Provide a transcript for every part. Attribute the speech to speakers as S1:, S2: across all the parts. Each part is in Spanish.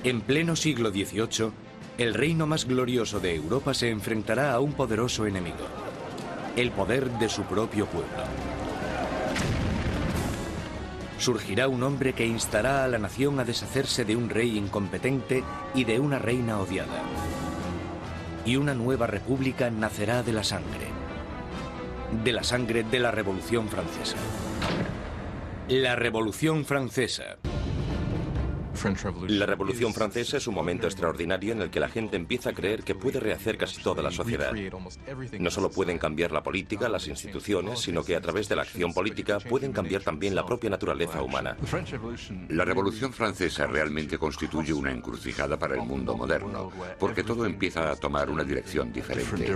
S1: En pleno siglo XVIII, el reino más glorioso de Europa se enfrentará a un poderoso enemigo: el poder de su propio pueblo. Surgirá un hombre que instará a la nación a deshacerse de un rey incompetente y de una reina odiada. Y una nueva república nacerá de la sangre de la Revolución Francesa. La Revolución Francesa.
S2: La Revolución Francesa es un momento extraordinario en el que la gente empieza a creer que puede rehacer casi toda la sociedad. No solo pueden cambiar la política, las instituciones, sino que a través de la acción política pueden cambiar también la propia naturaleza humana.
S3: La Revolución Francesa realmente constituye una encrucijada para el mundo moderno, porque todo empieza a tomar una dirección diferente.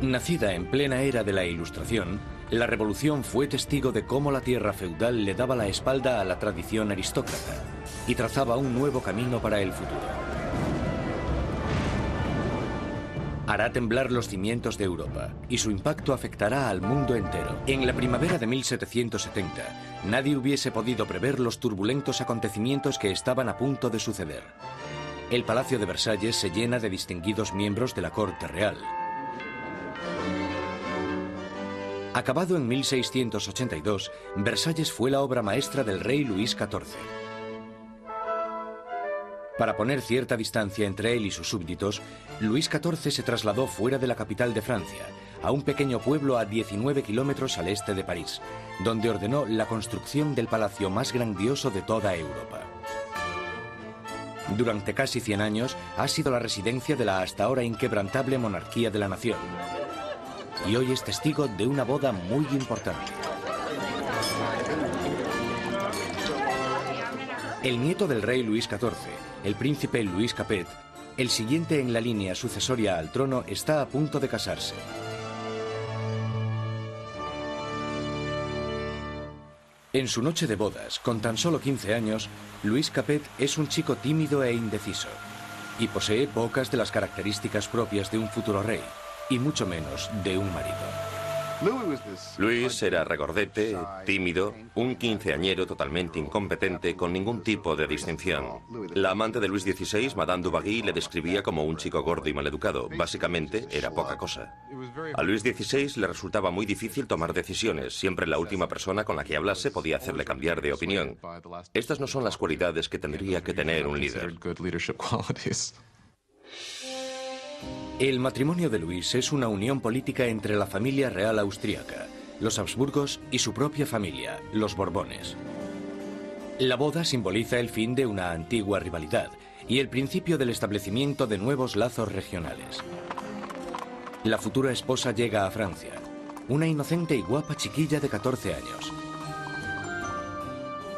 S1: Nacida en plena era de la Ilustración, la Revolución fue testigo de cómo la tierra feudal le daba la espalda a la tradición aristócrata y trazaba un nuevo camino para el futuro. Hará temblar los cimientos de Europa y su impacto afectará al mundo entero. En la primavera de 1770, nadie hubiese podido prever los turbulentos acontecimientos que estaban a punto de suceder. El Palacio de Versalles se llena de distinguidos miembros de la corte real. Acabado en 1682, Versalles fue la obra maestra del rey Luis XIV. Para poner cierta distancia entre él y sus súbditos, Luis XIV se trasladó fuera de la capital de Francia, a un pequeño pueblo a 19 kilómetros al este de París, donde ordenó la construcción del palacio más grandioso de toda Europa. Durante casi 100 años ha sido la residencia de la hasta ahora inquebrantable monarquía de la nación. Y hoy es testigo de una boda muy importante. El nieto del rey Luis XIV, el príncipe Luis Capet, el siguiente en la línea sucesoria al trono, está a punto de casarse. En su noche de bodas, con tan solo 15 años, Luis Capet es un chico tímido e indeciso, y posee pocas de las características propias de un futuro rey, y mucho menos de un marido.
S2: Luis era regordete, tímido, un quinceañero totalmente incompetente, con ningún tipo de distinción. La amante de Luis XVI, Madame Dubarry, le describía como un chico gordo y maleducado. Básicamente, era poca cosa. A Luis XVI le resultaba muy difícil tomar decisiones. Siempre la última persona con la que hablase podía hacerle cambiar de opinión. Estas no son las cualidades que tendría que tener un líder.
S1: El matrimonio de Luis es una unión política entre la familia real austríaca, los Habsburgos y su propia familia, los Borbones. La boda simboliza el fin de una antigua rivalidad y el principio del establecimiento de nuevos lazos regionales. La futura esposa llega a Francia, una inocente y guapa chiquilla de 14 años.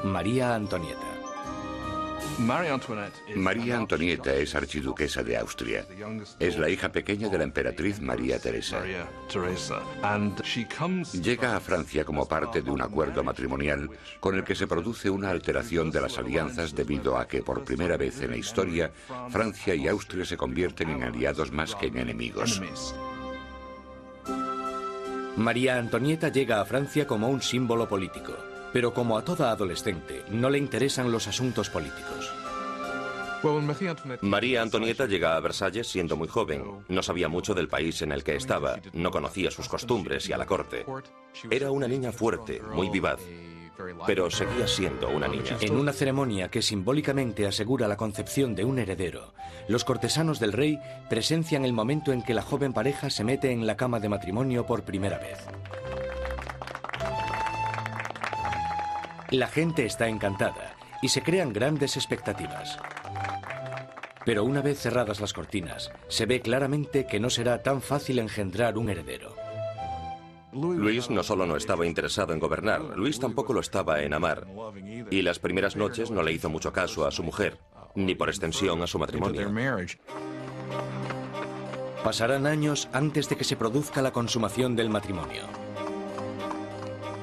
S1: María Antonieta.
S3: María Antonieta es archiduquesa de Austria. Es la hija pequeña de la emperatriz María Teresa. Llega a Francia como parte de un acuerdo matrimonial con el que se produce una alteración de las alianzas debido a que por primera vez en la historia Francia y Austria se convierten en aliados más que en enemigos.
S1: María Antonieta llega a Francia como un símbolo político. Pero como a toda adolescente, no le interesan los asuntos políticos.
S2: María Antonieta llega a Versalles siendo muy joven. No sabía mucho del país en el que estaba, no conocía sus costumbres y a la corte. Era una niña fuerte, muy vivaz, pero seguía siendo una niña.
S1: En una ceremonia que simbólicamente asegura la concepción de un heredero, los cortesanos del rey presencian el momento en que la joven pareja se mete en la cama de matrimonio por primera vez. La gente está encantada y se crean grandes expectativas. Pero una vez cerradas las cortinas, se ve claramente que no será tan fácil engendrar un heredero.
S2: Luis no solo no estaba interesado en gobernar, Luis tampoco lo estaba en amar. Y las primeras noches no le hizo mucho caso a su mujer, ni por extensión a su matrimonio.
S1: Pasarán años antes de que se produzca la consumación del matrimonio.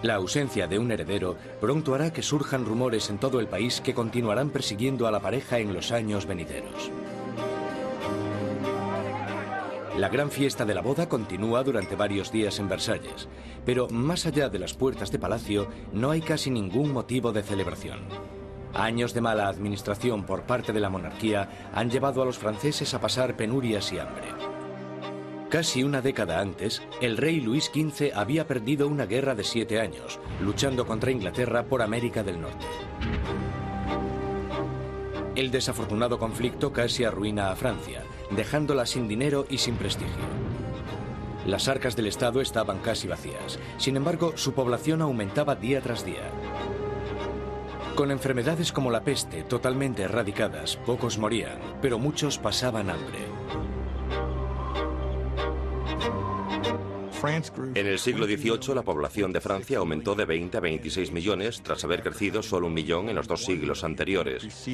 S1: La ausencia de un heredero pronto hará que surjan rumores en todo el país que continuarán persiguiendo a la pareja en los años venideros. La gran fiesta de la boda continúa durante varios días en Versalles, pero más allá de las puertas de palacio no hay casi ningún motivo de celebración. Años de mala administración por parte de la monarquía han llevado a los franceses a pasar penurias y hambre. Casi una década antes, el rey Luis XV había perdido una guerra de 7 años, luchando contra Inglaterra por América del Norte. El desafortunado conflicto casi arruina a Francia, dejándola sin dinero y sin prestigio. Las arcas del Estado estaban casi vacías. Sin embargo, su población aumentaba día tras día. Con enfermedades como la peste totalmente erradicadas, pocos morían, pero muchos pasaban hambre.
S2: En el siglo XVIII, la población de Francia aumentó de 20 a 26 millones, tras haber crecido solo 1 millón en los 2 siglos anteriores.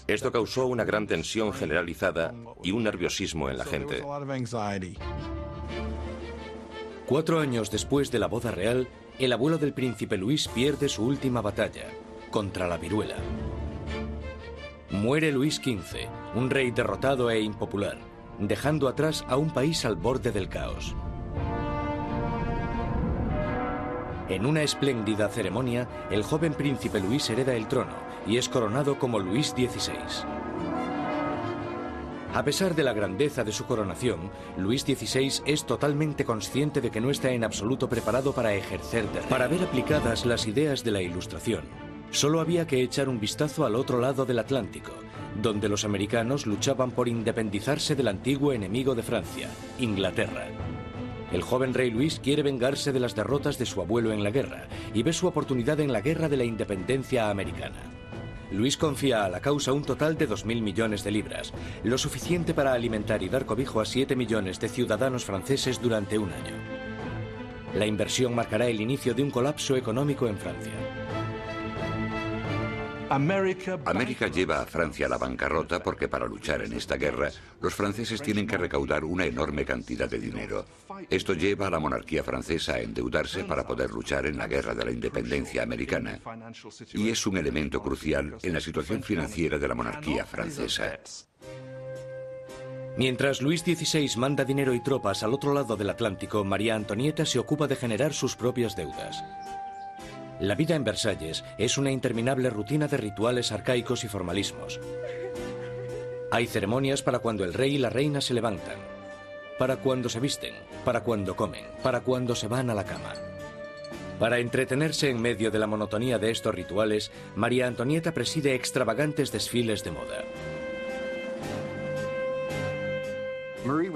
S2: Esto causó una gran tensión generalizada y un nerviosismo en la gente.
S1: 4 años después de la boda real, el abuelo del príncipe Luis pierde su última batalla, contra la viruela. Muere Luis XV, un rey derrotado e impopular, dejando atrás a un país al borde del caos. En una espléndida ceremonia, el joven príncipe Luis hereda el trono y es coronado como Luis XVI. A pesar de la grandeza de su coronación, Luis XVI es totalmente consciente de que no está en absoluto preparado para ejercer de rey. Para ver aplicadas las ideas de la Ilustración, solo había que echar un vistazo al otro lado del Atlántico, donde los americanos luchaban por independizarse del antiguo enemigo de Francia, Inglaterra. El joven rey Luis quiere vengarse de las derrotas de su abuelo en la guerra y ve su oportunidad en la guerra de la independencia americana. Luis confía a la causa un total de 2.000 millones de libras, lo suficiente para alimentar y dar cobijo a 7 millones de ciudadanos franceses durante un año. La inversión marcará el inicio de un colapso económico en Francia.
S3: América lleva a Francia a la bancarrota porque para luchar en esta guerra, los franceses tienen que recaudar una enorme cantidad de dinero. Esto lleva a la monarquía francesa a endeudarse para poder luchar en la guerra de la independencia americana. Y es un elemento crucial en la situación financiera de la monarquía francesa.
S1: Mientras Luis XVI manda dinero y tropas al otro lado del Atlántico, María Antonieta se ocupa de generar sus propias deudas. La vida en Versalles es una interminable rutina de rituales arcaicos y formalismos. Hay ceremonias para cuando el rey y la reina se levantan, para cuando se visten, para cuando comen, para cuando se van a la cama. Para entretenerse en medio de la monotonía de estos rituales, María Antonieta preside extravagantes desfiles de moda.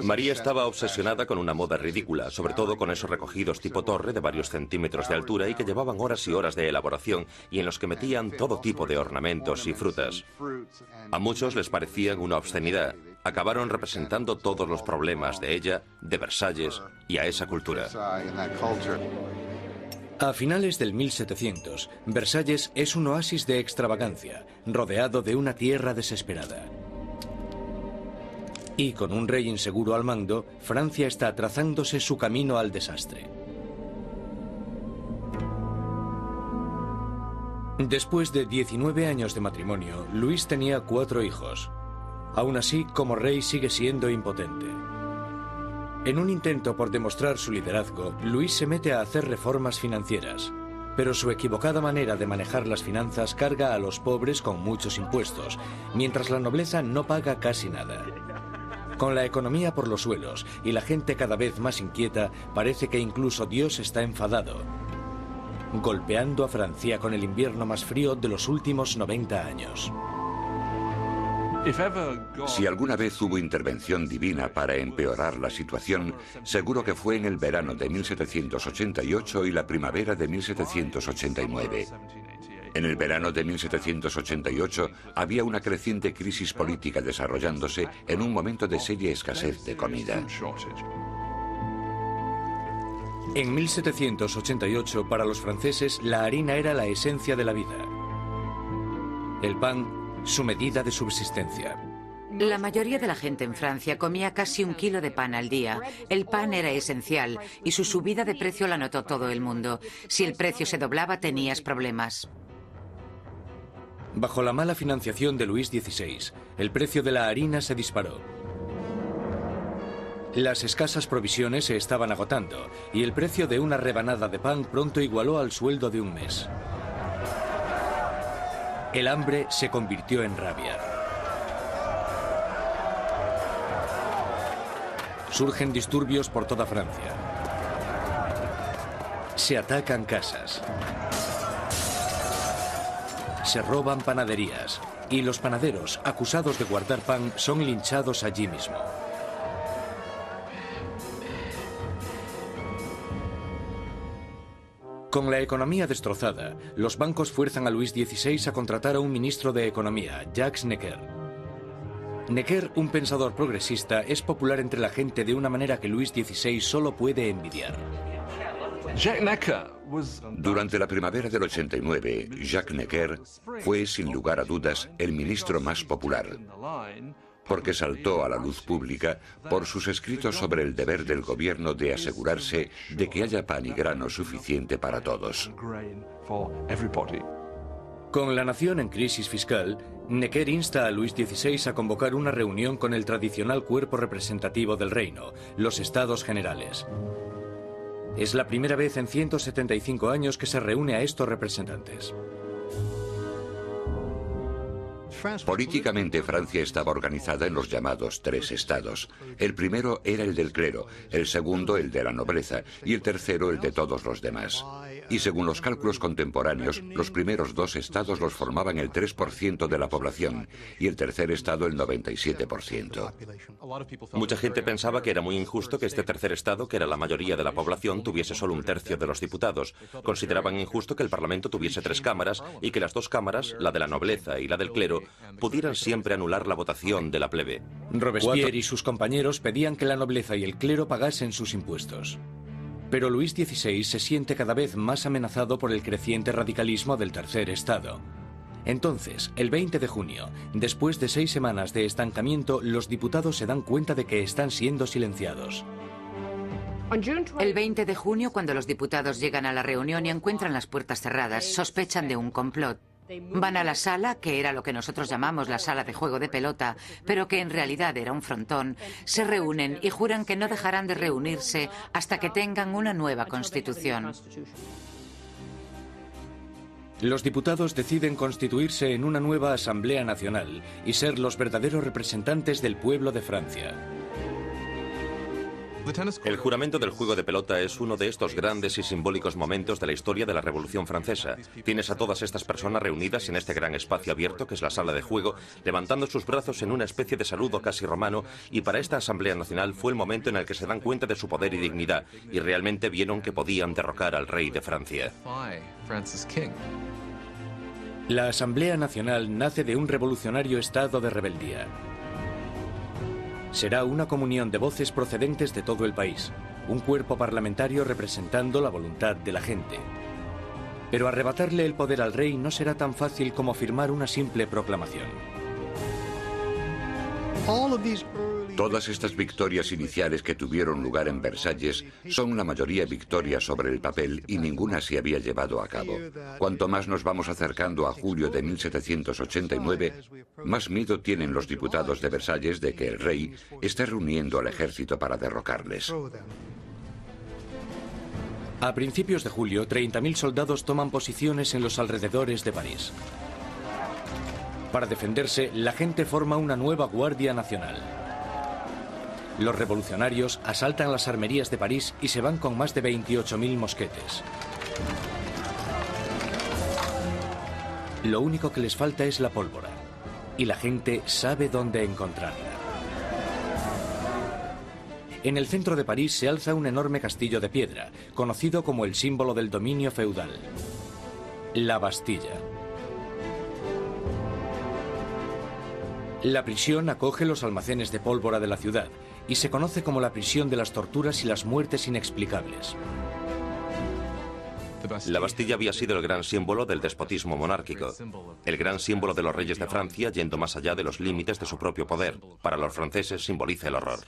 S2: María estaba obsesionada con una moda ridícula, sobre todo con esos recogidos tipo torre de varios centímetros de altura y que llevaban horas y horas de elaboración y en los que metían todo tipo de ornamentos y frutas. A muchos les parecían una obscenidad. Acabaron representando todos los problemas de ella, de Versalles y a esa cultura.
S1: A finales del 1700, Versalles es un oasis de extravagancia, rodeado de una tierra desesperada. Y con un rey inseguro al mando, Francia está trazándose su camino al desastre. Después de 19 años de matrimonio, Luis tenía 4 hijos. Aún así, como rey sigue siendo impotente. En un intento por demostrar su liderazgo, Luis se mete a hacer reformas financieras. Pero su equivocada manera de manejar las finanzas carga a los pobres con muchos impuestos, mientras la nobleza no paga casi nada. Con la economía por los suelos y la gente cada vez más inquieta, parece que incluso Dios está enfadado, golpeando a Francia con el invierno más frío de los últimos 90 años.
S3: Si alguna vez hubo intervención divina para empeorar la situación, seguro que fue en el verano de 1788 y la primavera de 1789. En el verano de 1788 había una creciente crisis política desarrollándose en un momento de seria escasez de comida.
S1: En 1788, para los franceses, la harina era la esencia de la vida. El pan, su medida de subsistencia.
S4: La mayoría de la gente en Francia comía casi 1 kilo de pan al día. El pan era esencial y su subida de precio la notó todo el mundo. Si el precio se doblaba, tenías problemas.
S1: Bajo la mala financiación de Luis XVI, el precio de la harina se disparó. Las escasas provisiones se estaban agotando y el precio de una rebanada de pan pronto igualó al sueldo de un mes. El hambre se convirtió en rabia. Surgen disturbios por toda Francia. Se atacan casas. Se roban panaderías. Y los panaderos, acusados de guardar pan, son linchados allí mismo. Con la economía destrozada, los bancos fuerzan a Luis XVI a contratar a un ministro de Economía, Jacques Necker. Necker, un pensador progresista, es popular entre la gente de una manera que Luis XVI solo puede envidiar.
S3: Durante la primavera del 89, Jacques Necker fue, sin lugar a dudas, el ministro más popular, porque saltó a la luz pública por sus escritos sobre el deber del gobierno de asegurarse de que haya pan y grano suficiente para todos.
S1: Con la nación en crisis fiscal, Necker insta a Luis XVI a convocar una reunión con el tradicional cuerpo representativo del reino, los Estados Generales. Es la primera vez en 175 años que se reúne a estos representantes.
S3: Políticamente, Francia estaba organizada en los llamados tres estados. El primero era el del clero, el segundo el de la nobleza y el tercero el de todos los demás. Y según los cálculos contemporáneos, los primeros dos estados los formaban el 3% de la población y el tercer estado el 97%.
S2: Mucha gente pensaba que era muy injusto que este tercer estado, que era la mayoría de la población, tuviese solo un tercio de los diputados. Consideraban injusto que el Parlamento tuviese tres cámaras y que las dos cámaras, la de la nobleza y la del clero, pudieran siempre anular la votación de la plebe.
S1: Robespierre y sus compañeros pedían que la nobleza y el clero pagasen sus impuestos. Pero Luis XVI se siente cada vez más amenazado por el creciente radicalismo del tercer estado. Entonces, el 20 de junio, después de 6 semanas de estancamiento, los diputados se dan cuenta de que están siendo silenciados.
S4: El 20 de junio, cuando los diputados llegan a la reunión y encuentran las puertas cerradas, sospechan de un complot. Van a la sala, que era lo que nosotros llamamos la sala de juego de pelota, pero que en realidad era un frontón, se reúnen y juran que no dejarán de reunirse hasta que tengan una nueva constitución.
S1: Los diputados deciden constituirse en una nueva Asamblea Nacional y ser los verdaderos representantes del pueblo de Francia.
S2: El juramento del juego de pelota es uno de estos grandes y simbólicos momentos de la historia de la Revolución Francesa. Tienes a todas estas personas reunidas en este gran espacio abierto que es la sala de juego, levantando sus brazos en una especie de saludo casi romano, y para esta Asamblea Nacional fue el momento en el que se dan cuenta de su poder y dignidad, y realmente vieron que podían derrocar al rey de Francia.
S1: La Asamblea Nacional nace de un revolucionario estado de rebeldía. Será una comunión de voces procedentes de todo el país, un cuerpo parlamentario representando la voluntad de la gente. Pero arrebatarle el poder al rey no será tan fácil como firmar una simple proclamación.
S3: Todas estas victorias iniciales que tuvieron lugar en Versalles son la mayoría victorias sobre el papel y ninguna se había llevado a cabo. Cuanto más nos vamos acercando a julio de 1789, más miedo tienen los diputados de Versalles de que el rey esté reuniendo al ejército para derrocarles.
S1: A principios de julio, 30.000 soldados toman posiciones en los alrededores de París. Para defenderse, la gente forma una nueva Guardia Nacional. Los revolucionarios asaltan las armerías de París y se van con más de 28.000 mosquetes. Lo único que les falta es la pólvora, y la gente sabe dónde encontrarla. En el centro de París se alza un enorme castillo de piedra, conocido como el símbolo del dominio feudal, la Bastilla. La prisión acoge los almacenes de pólvora de la ciudad y se conoce como la prisión de las torturas y las muertes inexplicables.
S2: La Bastilla había sido el gran símbolo del despotismo monárquico, el gran símbolo de los reyes de Francia yendo más allá de los límites de su propio poder. Para los franceses simboliza el horror.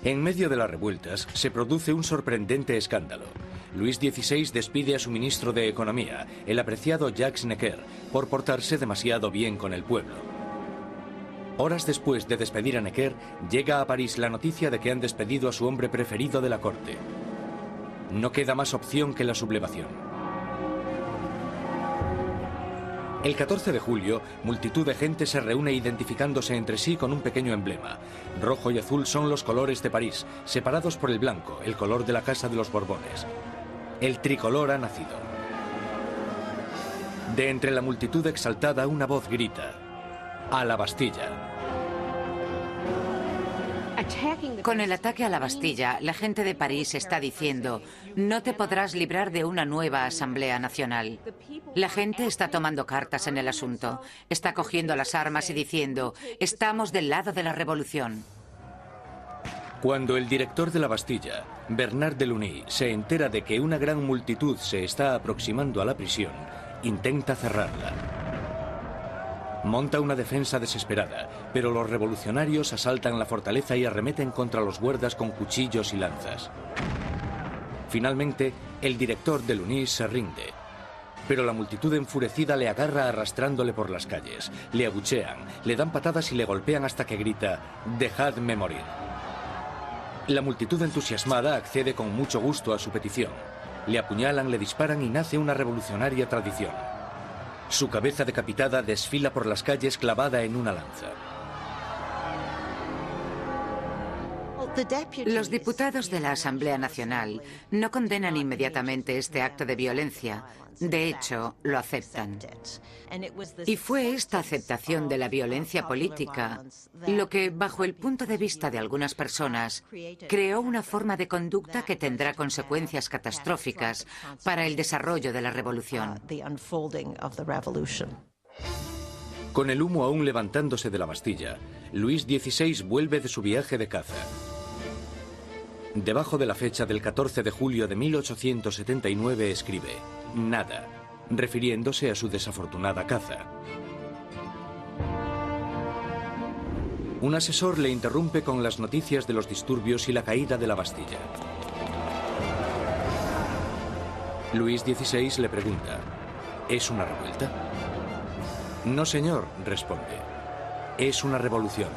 S1: En medio de las revueltas se produce un sorprendente escándalo. Luis XVI despide a su ministro de Economía, el apreciado Jacques Necker, por portarse demasiado bien con el pueblo. Horas después de despedir a Necker, llega a París la noticia de que han despedido a su hombre preferido de la corte. No queda más opción que la sublevación. El 14 de julio, multitud de gente se reúne identificándose entre sí con un pequeño emblema. Rojo y azul son los colores de París, separados por el blanco, el color de la Casa de los Borbones. El tricolor ha nacido. De entre la multitud exaltada, una voz grita: ¡A la Bastilla!
S4: Con el ataque a la Bastilla, la gente de París está diciendo: no te podrás librar de una nueva Asamblea Nacional. La gente está tomando cartas en el asunto, está cogiendo las armas y diciendo: estamos del lado de la revolución.
S1: Cuando el director de la Bastilla, Bernard Delaunay, se entera de que una gran multitud se está aproximando a la prisión, intenta cerrarla. Monta una defensa desesperada, pero los revolucionarios asaltan la fortaleza y arremeten contra los guardas con cuchillos y lanzas. Finalmente, el director Delaunay se rinde, pero la multitud enfurecida le agarra arrastrándole por las calles. Le abuchean, le dan patadas y le golpean hasta que grita: «¡Dejadme morir!». La multitud entusiasmada accede con mucho gusto a su petición. Le apuñalan, le disparan y nace una revolucionaria tradición. Su cabeza decapitada desfila por las calles clavada en una lanza.
S4: Los diputados de la Asamblea Nacional no condenan inmediatamente este acto de violencia. De hecho, lo aceptan. Y fue esta aceptación de la violencia política lo que, bajo el punto de vista de algunas personas, creó una forma de conducta que tendrá consecuencias catastróficas para el desarrollo de la revolución.
S1: Con el humo aún levantándose de la Bastilla, Luis XVI vuelve de su viaje de caza. Debajo de la fecha del 14 de julio de 1879 escribe: «Nada», refiriéndose a su desafortunada caza. Un asesor le interrumpe con las noticias de los disturbios y la caída de la Bastilla. Luis XVI le pregunta: ¿es una revuelta? «No, señor», responde. «Es una revolución».